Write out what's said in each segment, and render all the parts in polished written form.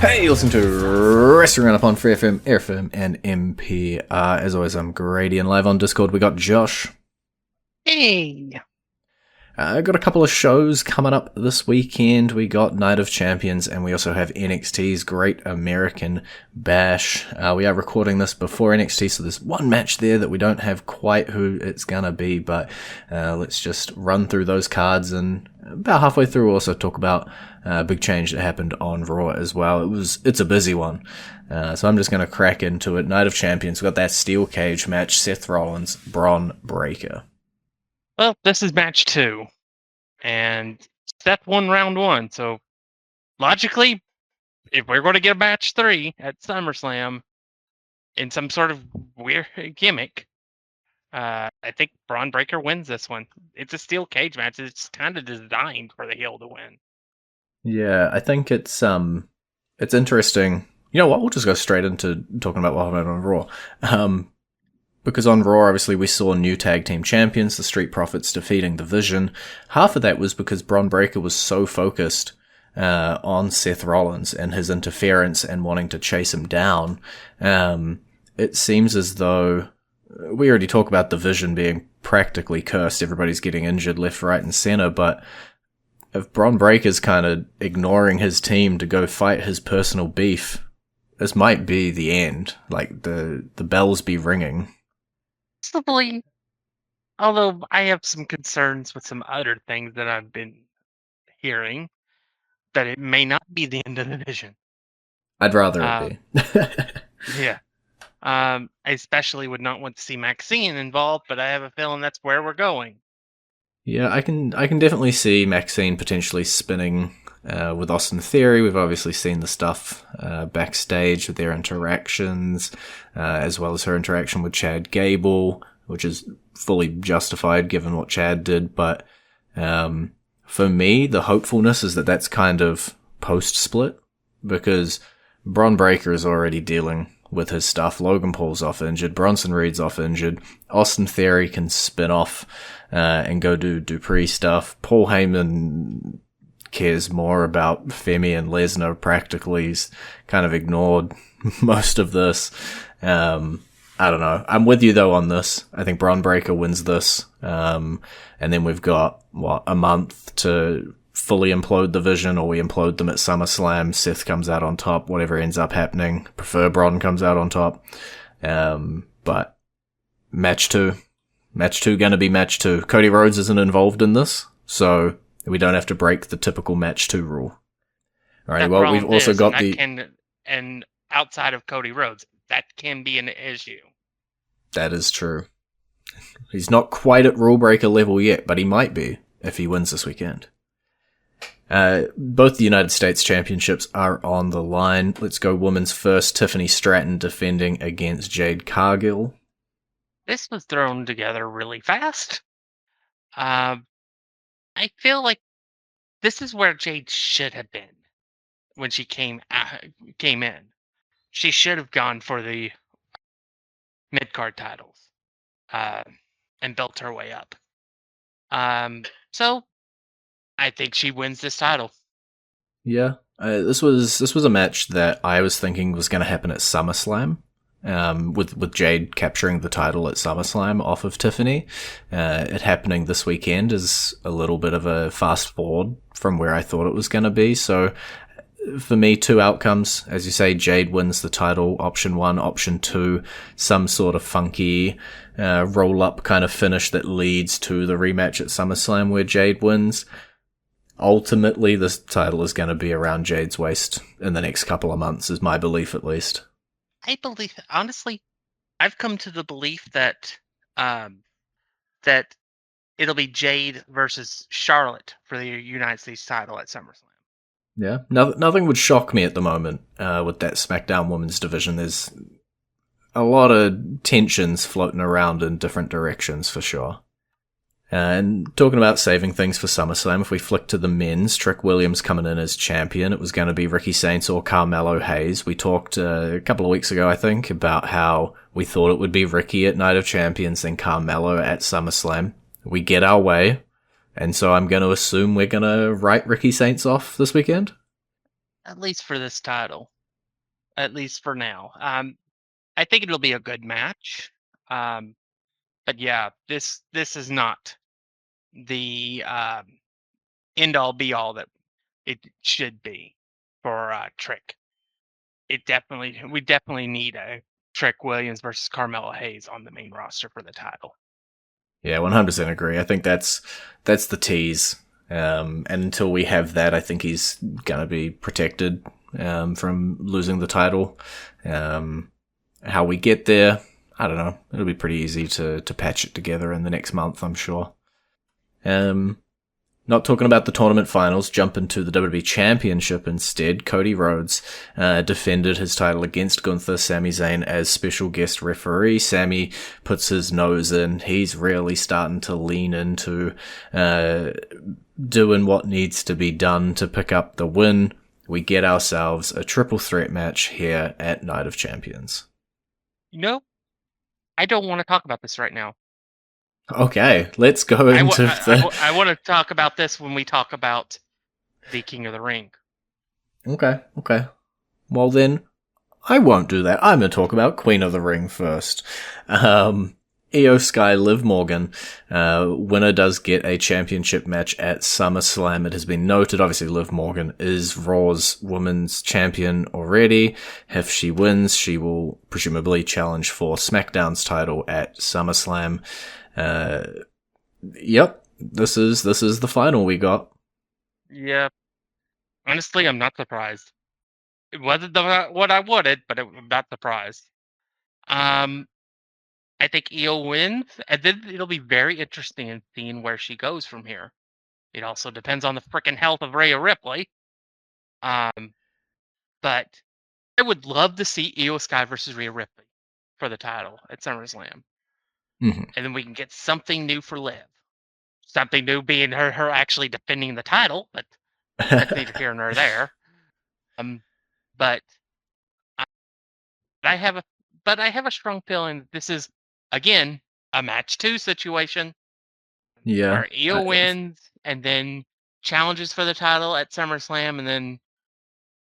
Hey, you listen to Wrestling Roundup on FreeFM, ArrowFM, and MP. As always, I'm Grady, and live on Discord we got Josh. Hey! Got a couple of shows coming up this weekend. We got Night of Champions, and we also have NXT's Great American Bash. We are recording this before NXT, so there's one match there that we don't have quite who it's gonna be, but let's just run through those cards, and about halfway through we'll also talk about a big change that happened on Raw as well. It's a busy one. So I'm just going to crack into it. Night of Champions, we've got that steel cage match, Seth Rollins, Braun Breaker. Well, this is match 2, and Seth won round 1, so logically, if we're going to get a match 3 at SummerSlam in some sort of weird gimmick, I think Braun Breaker wins this one. It's a steel cage match. It's kind of designed for the heel to win. Yeah, I think it's interesting. You know what? We'll just go straight into talking about what happened on Raw. Because on Raw, obviously, we saw new tag team champions, the Street Profits, defeating the Vision. Half of that was because Braun Breaker was so focused on Seth Rollins and his interference and wanting to chase him down. It seems as though we already talk about the Vision being practically cursed. Everybody's getting injured left, right, and center. But if Braun Breaker's kind of ignoring his team to go fight his personal beef, this might be the end. Like, the bells be ringing. Possibly, although I have some concerns with some other things that I've been hearing, that it may not be the end of the Vision. I'd rather it be. Yeah. I especially would not want to see Maxine involved, but I have a feeling that's where we're going. Yeah, I can definitely see Maxine potentially spinning with Austin Theory. We've obviously seen the stuff backstage with their interactions, as well as her interaction with Chad Gable, which is fully justified given what Chad did. But for me, the hopefulness is that that's kind of post-split, because Braun Breaker is already dealing with his stuff. Logan Paul's off injured. Bronson Reed's off injured. Austin Theory can spin off and go do Dupree stuff. Paul Heyman cares more about Femi and Lesnar practically. He's kind of ignored most of this. I don't know. I'm with you though on this. I think Braun Breaker wins this. And then we've got, a month to fully implode the Vision, or we implode them at SummerSlam. Seth comes out on top, whatever ends up happening. Prefer Braun comes out on top. But match 2 gonna be match 2. Cody Rhodes isn't involved in this, so we don't have to break the typical match 2 rule. Alright, well, we've also got and outside of Cody Rhodes, that can be an issue. That is true. He's not quite at rule breaker level yet, but he might be if he wins this weekend. Both the United States Championships are on the line. Let's go women's first. Tiffany Stratton defending against Jade Cargill. This was thrown together really fast. I feel like this is where Jade should have been when she came in. She should have gone for the mid-card titles and built her way up. So I think she wins this title. Yeah, this was a match that I was thinking was going to happen at SummerSlam, with Jade capturing the title at SummerSlam off of Tiffany. It happening this weekend is a little bit of a fast forward from where I thought it was going to be. So for me, 2 outcomes. As you say, Jade wins the title, option 1. Option 2, some sort of funky roll-up kind of finish that leads to the rematch at SummerSlam where Jade wins. Ultimately, this title is going to be around Jade's waist in the next couple of months, is my belief at least. I believe, honestly, I've come to the belief that that it'll be Jade versus Charlotte for the United States title at SummerSlam. Yeah, nothing would shock me at the moment with that SmackDown Women's division. There's a lot of tensions floating around in different directions for sure. And talking about saving things for SummerSlam, if we flick to the men's, Trick Williams coming in as champion. It was going to be Ricky Saints or Carmelo Hayes. We talked a couple of weeks ago, I think, about how we thought it would be Ricky at Night of Champions and Carmelo at SummerSlam. We get our way, and so I'm going to assume we're going to write Ricky Saints off this weekend? At least for this title. at least for now. I think it'll be a good match. But yeah, this is not the end all be all that it should be for Trick. We definitely need a Trick Williams versus Carmelo Hayes on the main roster for the title. Yeah, 100% agree. I think that's the tease. And until we have that, I think he's gonna be protected from losing the title. How we get there, I don't know. It'll be pretty easy to patch it together in the next month, I'm sure. Not talking about the tournament finals, jump into the WWE Championship instead. Cody Rhodes defended his title against Gunther. Sami Zayn as special guest referee. Sami puts his nose in. He's really starting to lean into doing what needs to be done to pick up the win. We get ourselves a triple threat match here at Night of Champions. I don't want to talk about this right now. Okay, let's go into I want to talk about this when we talk about the King of the Ring. Okay. Well then, I won't do that. I'm going to talk about Queen of the Ring first. Io Sky, Liv Morgan, winner does get a championship match at SummerSlam. It has been noted, obviously Liv Morgan is Raw's women's champion already. If she wins, she will presumably challenge for SmackDown's title at SummerSlam. Yep, this is the final we got. Yeah, honestly, I'm not surprised. It wasn't what I wanted, but I'm not surprised. I think Io wins, and then it'll be very interesting in seeing where she goes from here. It also depends on the freaking health of Rhea Ripley. But I would love to see Io Sky versus Rhea Ripley for the title at SummerSlam. Mm-hmm. And then we can get something new for Liv. Something new being her actually defending the title, but that's neither here nor there. But I have a strong feeling that this is again a match 2 situation. Yeah, where Io wins and then challenges for the title at SummerSlam, and then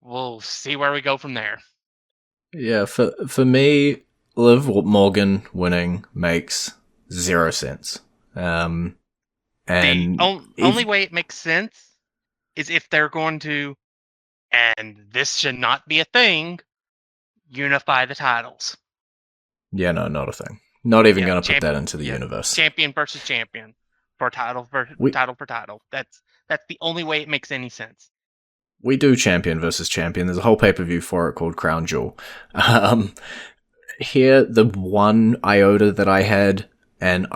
we'll see where we go from there. Yeah, for me, Liv Morgan winning makes 0 sense. And the only way it makes sense is if they're going to, and this should not be a thing, unify the titles. Yeah, no, not a thing. Not even going to put that into the universe. Champion versus champion for title title for title. That's the only way it makes any sense. We do champion versus champion. There's a whole pay-per-view for it called Crown Jewel. Here, the one iota that I had, and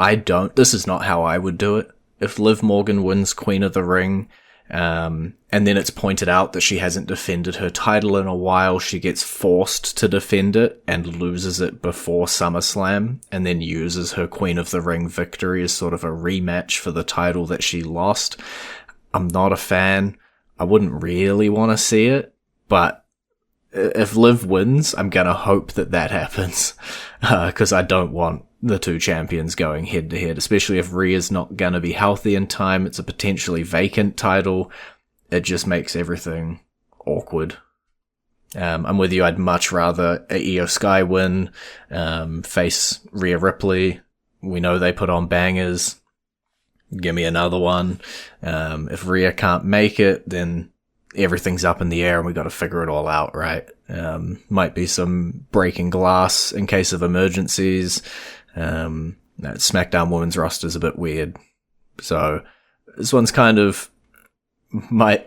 this is not how I would do it. If Liv Morgan wins Queen of the Ring, and then it's pointed out that she hasn't defended her title in a while, she gets forced to defend it and loses it before SummerSlam, and then uses her Queen of the Ring victory as sort of a rematch for the title that she lost. I'm not a fan. I wouldn't really want to see it, but if Liv wins, I'm gonna hope that happens, because I don't want the two champions going head to head, especially if Rhea's not gonna be healthy in time. It's a potentially vacant title. It just makes everything awkward. I'm with you. I'd much rather Io Sky win, face Rhea Ripley. We know they put on bangers. Give me another one. If Rhea can't make it, then everything's up in the air and we got to figure it all out, right? Might be some breaking glass in case of emergencies. That SmackDown women's roster is a bit weird. So this one's kind of my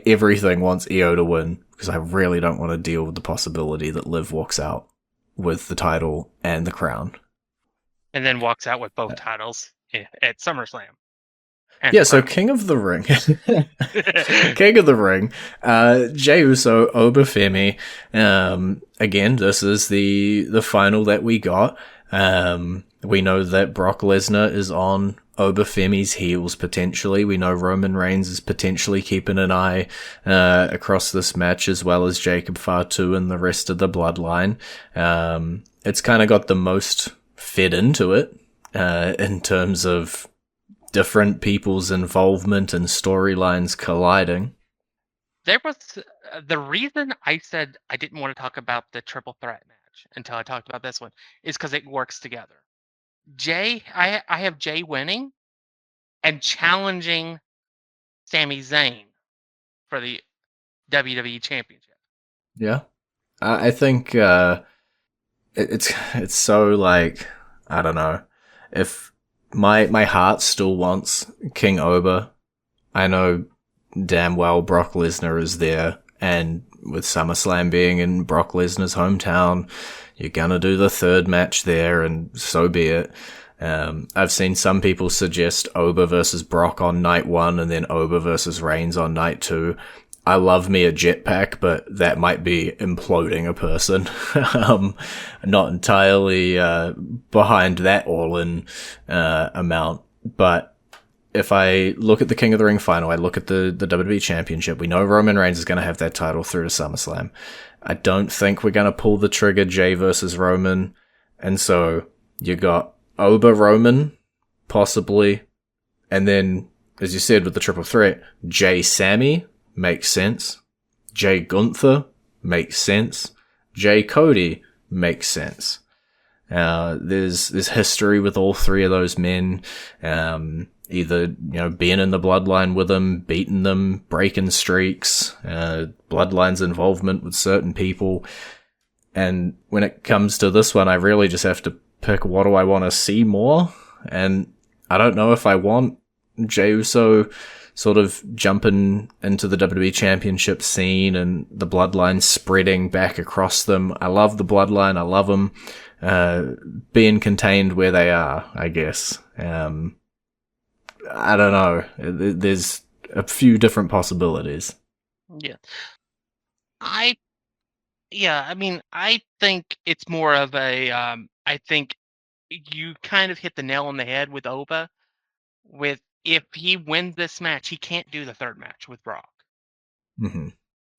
everything wants Io to win, because I really don't want to deal with the possibility that Liv walks out with the title and the crown. And then walks out with both titles at SummerSlam. Yeah, so King of the Ring. King of the Ring. Jey Uso, Obafemi. Again, this is the final that we got. We know that Brock Lesnar is on Obafemi's heels, potentially. We know Roman Reigns is potentially keeping an eye across this match, as well as Jacob Fatu and the rest of the bloodline. It's kind of got the most fit into it in terms of different people's involvement and storylines colliding. There was the reason I said I didn't want to talk about the triple threat match until I talked about this one is because it works together. I have Jay winning and challenging Sami Zayn for the WWE Championship. Yeah. I think it's so like, I don't know. If my heart still wants King Oba, I know damn well Brock Lesnar is there, and with SummerSlam being in Brock Lesnar's hometown, you're gonna do the third match there, and so be it. I've seen some people suggest Oba versus Brock on night 1 and then Oba versus Reigns on night 2. I love me a jetpack, but that might be imploding a person. Not entirely behind that all-in amount, but if I look at the King of the Ring final, I look at the WWE Championship, we know Roman Reigns is going to have that title through to SummerSlam. I don't think we're going to pull the trigger Jay versus Roman, and so you got Oba Roman, possibly, and then, as you said, with the triple threat, Jay Sammy makes sense, Jay Gunther makes sense, Jay Cody makes sense. There's history with all three of those men, either, being in the bloodline with them, beating them, breaking streaks, bloodline's involvement with certain people. And when it comes to this one, I really just have to pick what do I want to see more. And I don't know if I want Jey Uso sort of jumping into the WWE Championship scene and the bloodline spreading back across them. I love the bloodline. I love them being contained where they are, I guess. I don't know. There's a few different possibilities. Yeah. I think it's more of a, I think you kind of hit the nail on the head with Oba. If he wins this match, he can't do the third match with Brock. Mm-hmm.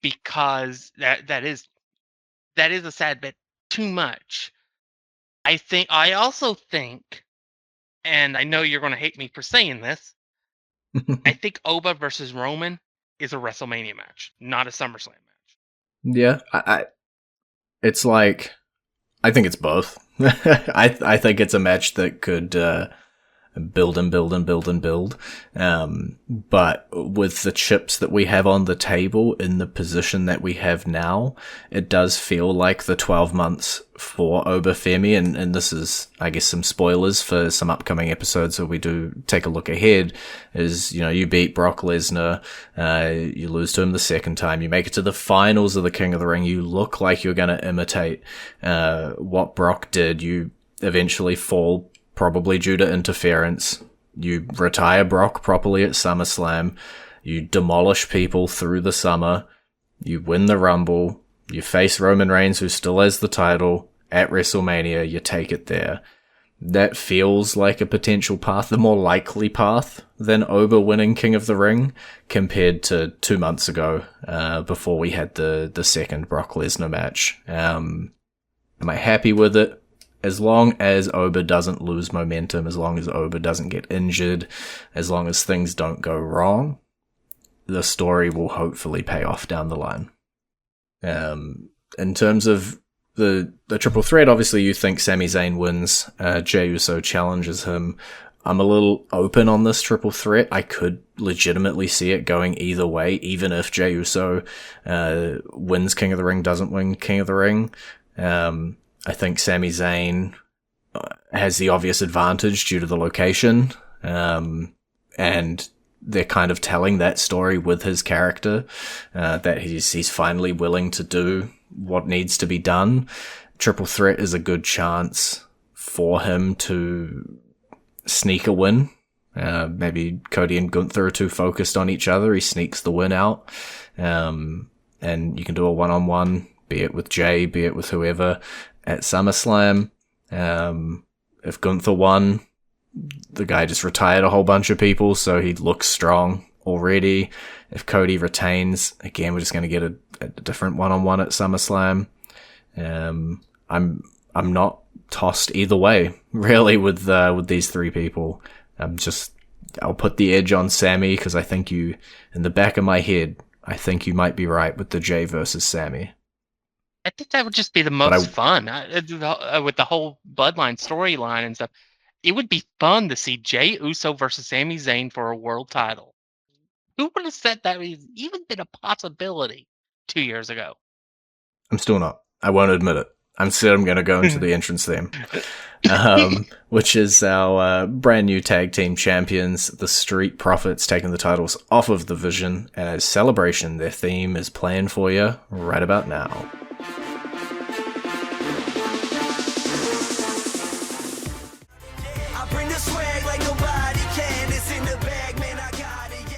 Because that is a sad bit too much. I also think, and I know you're going to hate me for saying this, I think Oba versus Roman is a WrestleMania match, not a SummerSlam match. Yeah, it's like, I think it's both. I think it's a match that could build and build and build and build. But with the chips that we have on the table in the position that we have now, it does feel like the 12 months for Oba Femi, and this is, I guess, some spoilers for some upcoming episodes where we do take a look ahead, is, you beat Brock Lesnar, you lose to him the second time, you make it to the finals of the King of the Ring, you look like you're going to imitate what Brock did, you eventually fall probably due to interference. You retire Brock properly at SummerSlam. You demolish people through the summer. You win the Rumble. You face Roman Reigns, who still has the title, at WrestleMania. You take it there. That feels like a potential path, the more likely path than Oba winning King of the Ring, compared to 2 months ago, before we had the second Brock Lesnar match. Am I happy with it? As long as Oba doesn't lose momentum, as long as Oba doesn't get injured, as long as things don't go wrong, the story will hopefully pay off down the line. In terms of the triple threat, obviously you think Sami Zayn wins, Jey Uso challenges him. I'm a little open on this triple threat. I could legitimately see it going either way, even if Jey Uso wins King of the Ring, doesn't win King of the Ring. I think Sami Zayn has the obvious advantage due to the location, and they're kind of telling that story with his character, that he's finally willing to do what needs to be done. Triple threat is a good chance for him to sneak a win. Maybe Cody and Gunther are too focused on each other. He sneaks the win out, and you can do a one-on-one, be it with Jay, be it with whoever, at SummerSlam. If Gunther won, the guy just retired a whole bunch of people, so he looks strong already. If Cody retains, again, we're just going to get a different one-on-one at SummerSlam. I'm not tossed either way, really, with these three people. I'll put the edge on Sammy, because I think in the back of my head, I think you might be right with the Jay versus Sammy. I think that would just be the But most fun with the whole Bloodline storyline and stuff. It would be fun to see Jay Uso versus Sami Zayn for a world title. Who would have said that was even been a possibility 2 years ago? I'm still not. I won't admit it. I'm going to go into the entrance theme, which is our brand new tag team champions, the Street Profits, taking the titles off of the Vision. And as celebration, their theme is playing for you right about now.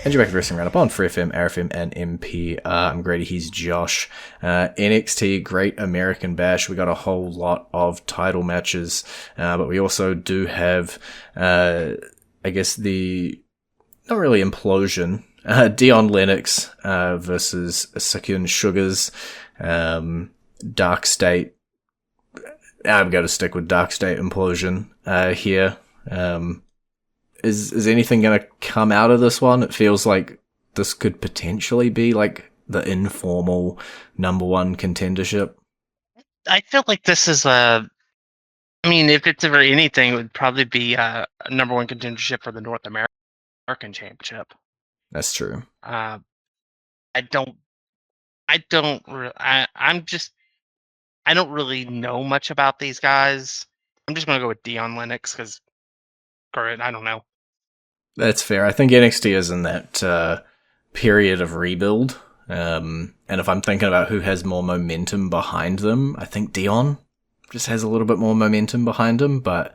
And you're back at Wrestling Roundup on FreeFM, ArrowFM, and MP. I'm Grady, he's Josh. NXT Great American Bash. We got a whole lot of title matches, but we also do have, I guess not really implosion, Dion Lennox versus Sakun Sugars, Dark State. I'm going to stick with Dark State implosion here. Is anything going to come out of this one? It feels like this could potentially be like the informal number one contendership. I feel like this is I mean, if it's ever anything, it would probably be a number one contendership for the North American Championship. That's true. I don't really know much about these guys. I'm just gonna go with Dion Lennox because, I don't know. That's fair. I think NXT is in that period of rebuild. And if I'm thinking about who has more momentum behind them, I think Dion just has a little bit more momentum behind him, but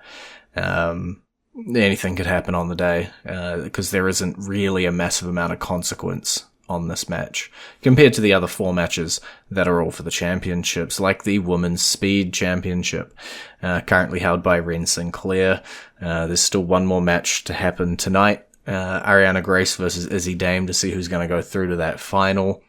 anything could happen on the day because there isn't really a massive amount of consequence on this match compared to the other 4 matches that are all for the championships, like the Women's Speed Championship, currently held by Ren Sinclair. There's still one more match to happen tonight, Ariana Grace versus Izzy Dame, to see who's going to go through to that final.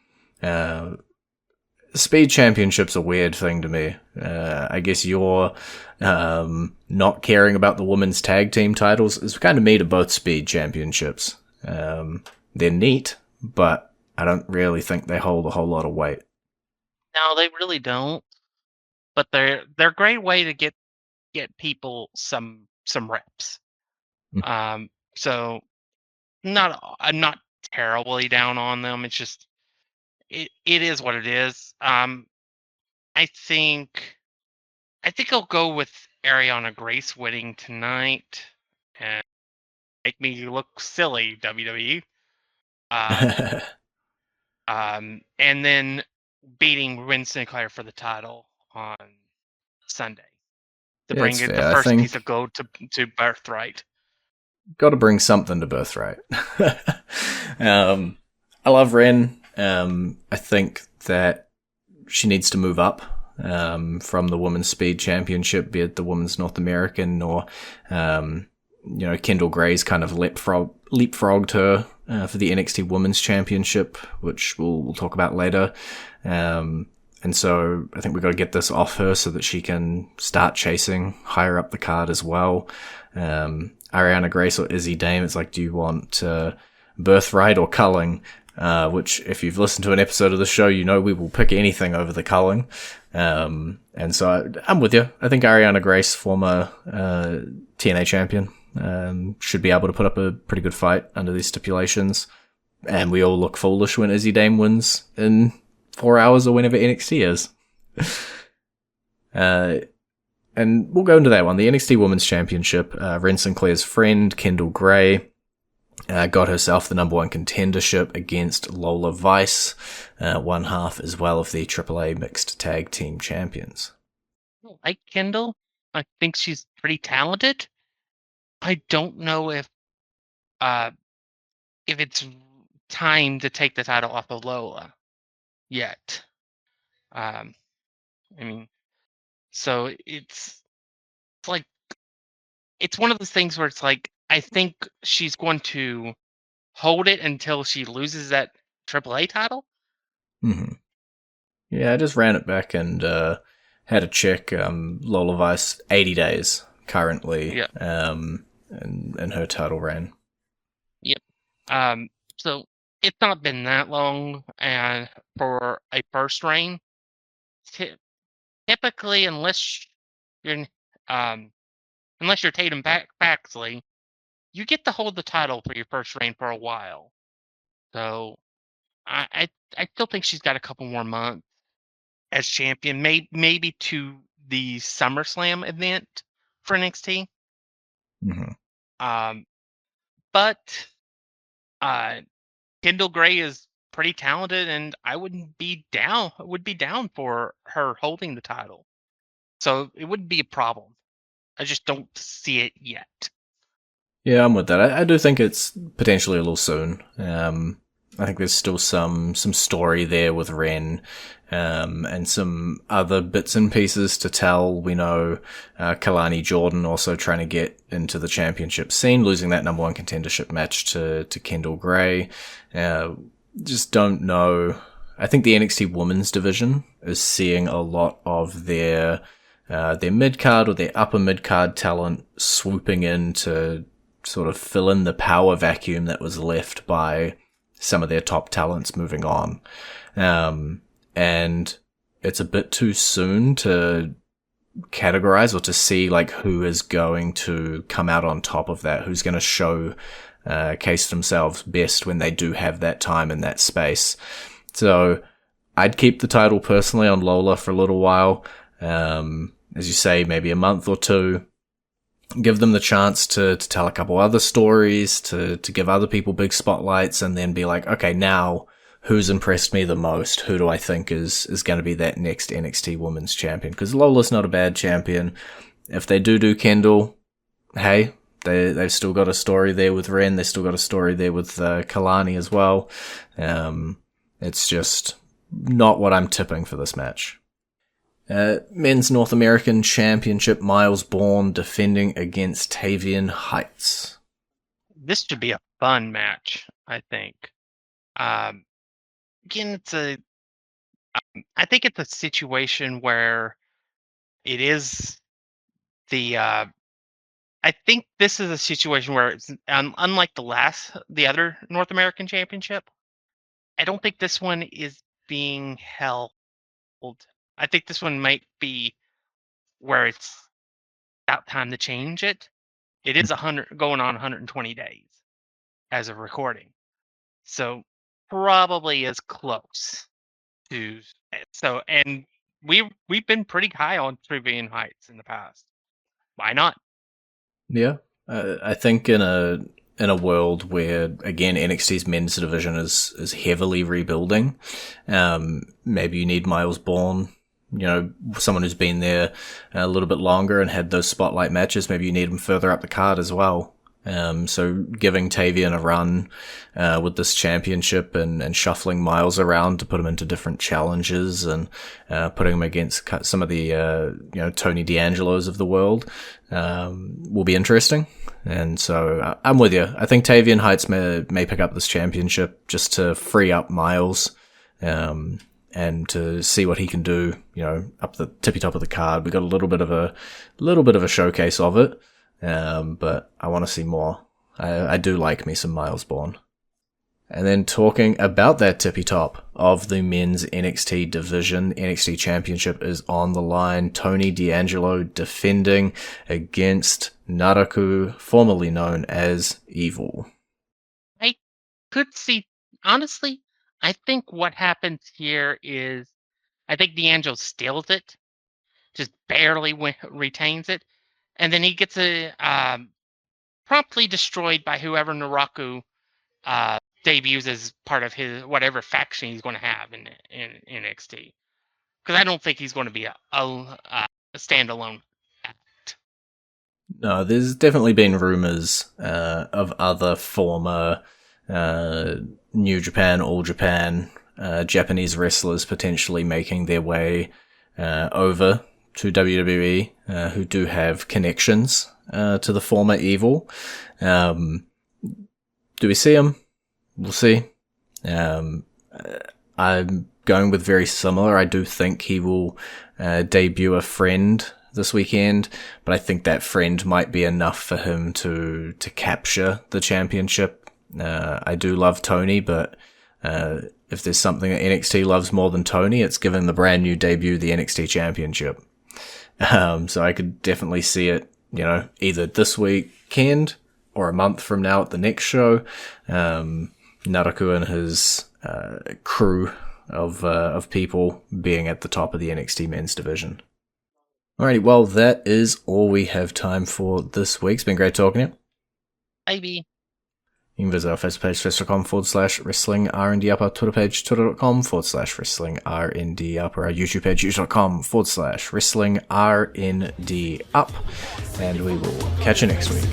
Speed Championship's a weird thing to me. I guess you're not caring about the women's tag team titles is kind of me to both Speed Championships. They're neat, but I don't really think they hold a whole lot of weight. No, they really don't. But they're a great way to get people some reps. So I'm not terribly down on them. It's just it is what it is. I think I'll go with Ariana Grace winning tonight and make me look silly, WWE. And then beating Ren Sinclair for the title on Sunday to bring it the first piece of gold to Birthright. Got to bring something to Birthright. I love Ren. I think that she needs to move up from the Women's Speed Championship, be it the Women's North American or, Kendall Gray's kind of leapfrogged her for the NXT Women's Championship, which we'll talk about later. And so I think we've got to get this off her so that she can start chasing higher up the card as well. Ariana Grace or Izzy Dame, it's like, do you want Birthright or Culling? Which, if you've listened to an episode of the show, you know we will pick anything over the Culling. And so I'm with you. I think Ariana Grace, former TNA champion, should be able to put up a pretty good fight under these stipulations. And we all look foolish when Izzy Dame wins in 4 hours or whenever NXT is. And we'll go into that one. The NXT Women's Championship, Ren Sinclair's friend, Kendall Gray, got herself the number one contendership against Lola Vice, one half as well of the AAA Mixed Tag Team Champions. I like Kendall. I think she's pretty talented. I don't know if it's time to take the title off of Lola yet. So it's like it's one of those things where it's like I think she's going to hold it until she loses that AAA title. Mm-hmm. Yeah, I just ran it back and had a check. Lola Vice 80 days currently. Yeah. And her title ran. Yep. So it's not been that long, and for a first reign, ty- typically, you're um, unless you're Tatum Paxley, you get to hold the title for your first reign for a while. So I still think she's got a couple more months as champion, maybe to the SummerSlam event for NXT. Hmm. Um, but uh, Kendall Gray is pretty talented, and I would be down for her holding the title. So it wouldn't be a problem. I just don't see it yet. Yeah, I'm with that. I do think it's potentially a little soon. I think there's still some story there with Ren, and some other bits and pieces to tell. We know Kalani Jordan also trying to get into the championship scene, losing that number one contendership match to Kendall Gray. Just don't know. I think the NXT Women's division is seeing a lot of their mid card or their upper mid card talent swooping in to sort of fill in the power vacuum that was left by some of their top talents moving on. And it's a bit too soon to categorize or to see like who is going to come out on top of that, who's going to show case themselves best when they do have that time in that space. So I'd keep the title personally on Lola for a little while. As you say, maybe a month or two. Give them the chance to tell a couple other stories, to give other people big spotlights, and then be like, okay, now who's impressed me the most? Who do I think is going to be that next NXT Women's Champion? Because Lola's not a bad champion. If they do Kendall, hey, they've still got a story there with Ren. They've still got a story there with Kalani as well. It's just not what I'm tipping for this match. Men's North American Championship, Miles Bourne defending against Tavian Heights. This should be a fun match, I think. Um, Again, I think it's a situation where it is the. I think this is a situation where it's unlike the other North American Championship. I don't think this one is being held. I think this one might be where it's about time to change it. It is 100 going on 120 days as of recording, so probably as close to so. And we've been pretty high on Trivian Heights in the past. Why not? Yeah, I think in a world where again NXT's men's division is heavily rebuilding, maybe you need Miles Bourne. You know, someone who's been there a little bit longer and had those spotlight matches. Maybe you need him further up the card as well. So giving Tavian a run with this championship and shuffling Miles around to put him into different challenges and putting him against some of the Tony D'Angelo's of the world will be interesting. And so I'm with you. I think Tavian Heights may pick up this championship just to free up Miles. And to see what he can do, up the tippy top of the card. We got a little bit of a showcase of it. But I want to see more. I do like me some Miles Bourne. And then talking about that tippy top of the men's NXT division, NXT Championship is on the line. Tony D'Angelo defending against Naraku, formerly known as Evil. I could see, honestly, I think what happens here is I think D'Angelo steals it, just barely retains it, and then he gets promptly destroyed by whoever Naraku debuts as part of his whatever faction he's going to have in NXT. Because I don't think he's going to be a standalone act. No, there's definitely been rumors of other former New Japan, All Japan, Japanese wrestlers potentially making their way over to WWE who do have connections to the former Evil. Do we see him? We'll see. I'm going with very similar. I do think he will debut a friend this weekend, but I think that friend might be enough for him to capture the championship I do love Tony, but if there's something that NXT loves more than Tony, it's given the brand new debut the NXT Championship. So I could definitely see it, either this weekend or a month from now at the next show. Naraku and his crew of people being at the top of the NXT men's division. Alrighty, well, that is all we have time for this week. It's been great talking to you. Maybe. You can visit our Facebook page, facebook.com/wrestling R&D up, our Twitter page, twitter.com/wrestling R&D up, or our YouTube page, youtube.com/wrestling RND up. And we will catch you next week.